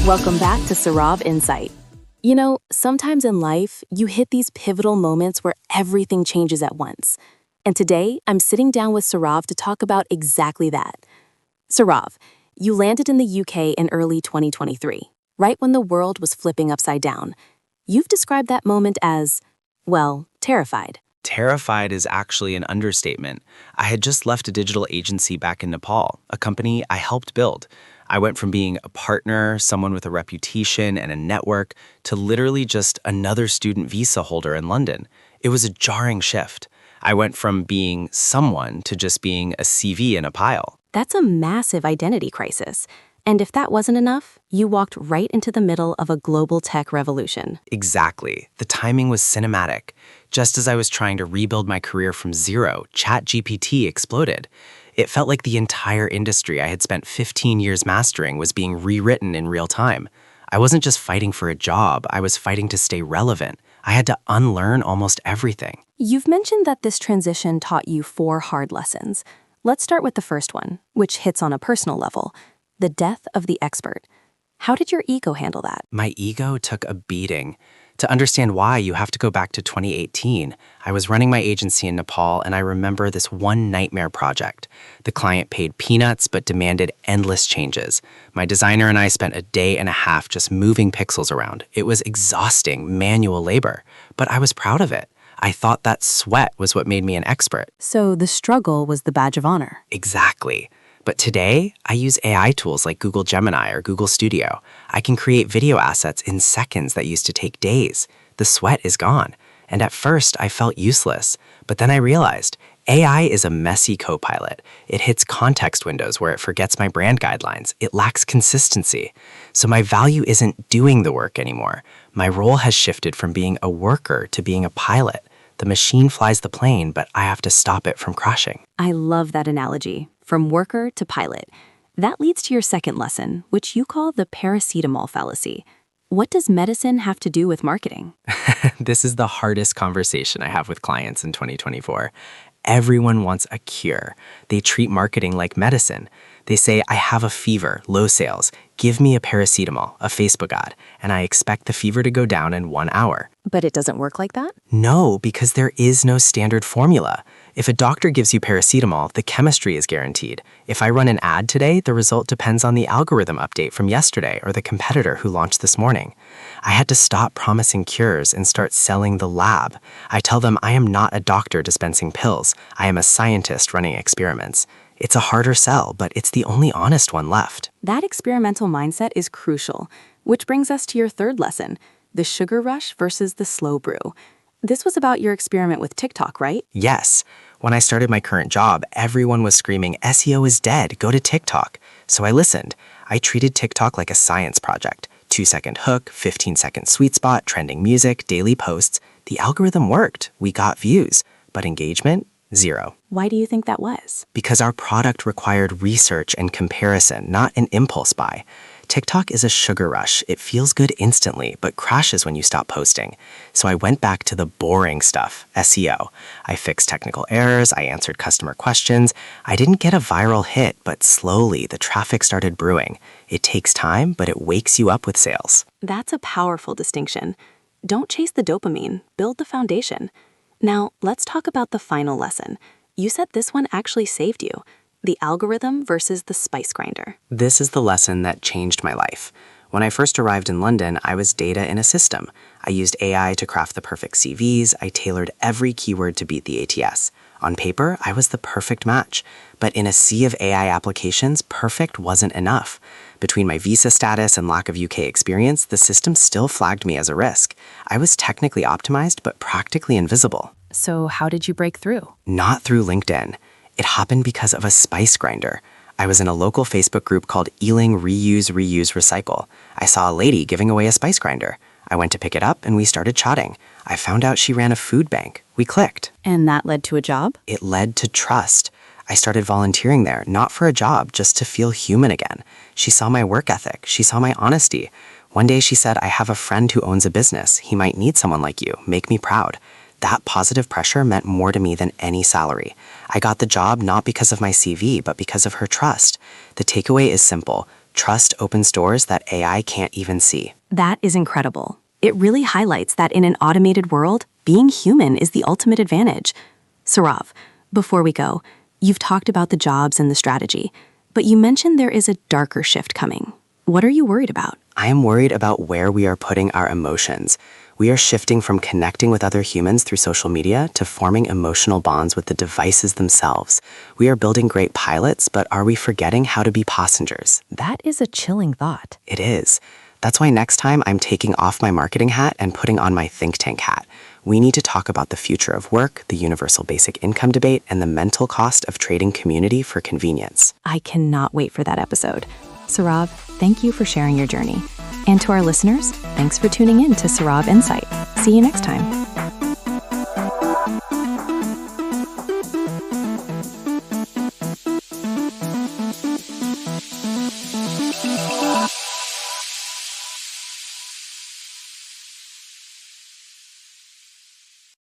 Welcome back to Saurav Insight. Sometimes in life, you hit these pivotal moments where everything changes at once. And today, I'm sitting down with Saurav to talk about exactly that. Saurav, you landed in the UK in early 2023, right when the world was flipping upside down. You've described that moment as, well, terrified. Terrified is actually an understatement. I had just left a digital agency back in Nepal, a company I helped build. I went from being a partner, someone with a reputation and a network, to literally just another student visa holder in London. It was a jarring shift. I went from being someone to just being a CV in a pile. That's a massive identity crisis. And if that wasn't enough, you walked right into the middle of a global tech revolution. Exactly. The timing was cinematic. Just as I was trying to rebuild my career from zero, ChatGPT exploded. It felt like the entire industry I had spent 15 years mastering was being rewritten in real time. I wasn't just fighting for a job, I was fighting to stay relevant. I had to unlearn almost everything. You've mentioned that this transition taught you 4 hard lessons. Let's start with the first one, which hits on a personal level: the death of the expert. How did your ego handle that? My ego took a beating. To understand why, you have to go back to 2018. I was running my agency in Nepal, and I remember this one nightmare project. The client paid peanuts but demanded endless changes. My designer and I spent a day and a half just moving pixels around. It was exhausting, manual labor, but I was proud of it. I thought that sweat was what made me an expert. So the struggle was the badge of honor. Exactly. But today, I use AI tools like Google Gemini or Google Studio. I can create video assets in seconds that used to take days. The sweat is gone. And at first, I felt useless. But then I realized AI is a messy co-pilot. It hits context windows where it forgets my brand guidelines. It lacks consistency. So my value isn't doing the work anymore. My role has shifted from being a worker to being a pilot. The machine flies the plane, but I have to stop it from crashing. I love that analogy. From worker to pilot. That leads to your second lesson, which you call the Paracetamol Fallacy. What does medicine have to do with marketing? This is the hardest conversation I have with clients in 2024. Everyone wants a cure. They treat marketing like medicine. They say, I have a fever, low sales. Give me a paracetamol, a Facebook ad, and I expect the fever to go down in 1 hour. But it doesn't work like that? No, because there is no standard formula. If a doctor gives you paracetamol, the chemistry is guaranteed. If I run an ad today, the result depends on the algorithm update from yesterday or the competitor who launched this morning. I had to stop promising cures and start selling the lab. I tell them I am not a doctor dispensing pills. I am a scientist running experiments. It's a harder sell, but it's the only honest one left. That experimental mindset is crucial, which brings us to your third lesson, the sugar rush versus the slow brew. This was about your experiment with TikTok, right? Yes. When I started my current job, everyone was screaming, SEO is dead, go to TikTok. So I listened. I treated TikTok like a science project. 2-second hook, 15-second sweet spot, trending music, daily posts. The algorithm worked. We got views. But engagement? 0. Why do you think that was? Because our product required research and comparison, not an impulse buy. TikTok is a sugar rush. It feels good instantly, but crashes when you stop posting. So I went back to the boring stuff, SEO. I fixed technical errors, I answered customer questions. I didn't get a viral hit, but slowly the traffic started brewing. It takes time, but it wakes you up with sales. That's a powerful distinction. Don't chase the dopamine, build the foundation. Now, let's talk about the final lesson. You said this one actually saved you. The algorithm versus the spice grinder. This is the lesson that changed my life. When I first arrived in London, I was data in a system. I used AI to craft the perfect CVs. I tailored every keyword to beat the ATS. On paper, I was the perfect match. But in a sea of AI applications, perfect wasn't enough. Between my visa status and lack of UK experience, the system still flagged me as a risk. I was technically optimized, but practically invisible. So how did you break through? Not through LinkedIn. It happened because of a spice grinder. I was in a local Facebook group called Ealing Reuse, Reuse, Recycle. I saw a lady giving away a spice grinder. I went to pick it up and we started chatting. I found out she ran a food bank. We clicked. And that led to a job? It led to trust. I started volunteering there, not for a job, just to feel human again. She saw my work ethic. She saw my honesty. One day she said, I have a friend who owns a business. He might need someone like you. Make me proud. That positive pressure meant more to me than any salary. I got the job not because of my CV, but because of her trust. The takeaway is simple. Trust opens doors that AI can't even see. That is incredible. It really highlights that in an automated world, being human is the ultimate advantage. Saurav, before we go, you've talked about the jobs and the strategy, but you mentioned there is a darker shift coming. What are you worried about? I am worried about where we are putting our emotions. We are shifting from connecting with other humans through social media to forming emotional bonds with the devices themselves. We are building great pilots, but are we forgetting how to be passengers? That is a chilling thought. It is. That's why next time I'm taking off my marketing hat and putting on my think tank hat. We need to talk about the future of work, the universal basic income debate, and the mental cost of trading community for convenience. I cannot wait for that episode. Saurav, thank you for sharing your journey. And to our listeners, thanks for tuning in to Saurav Insight. See you next time.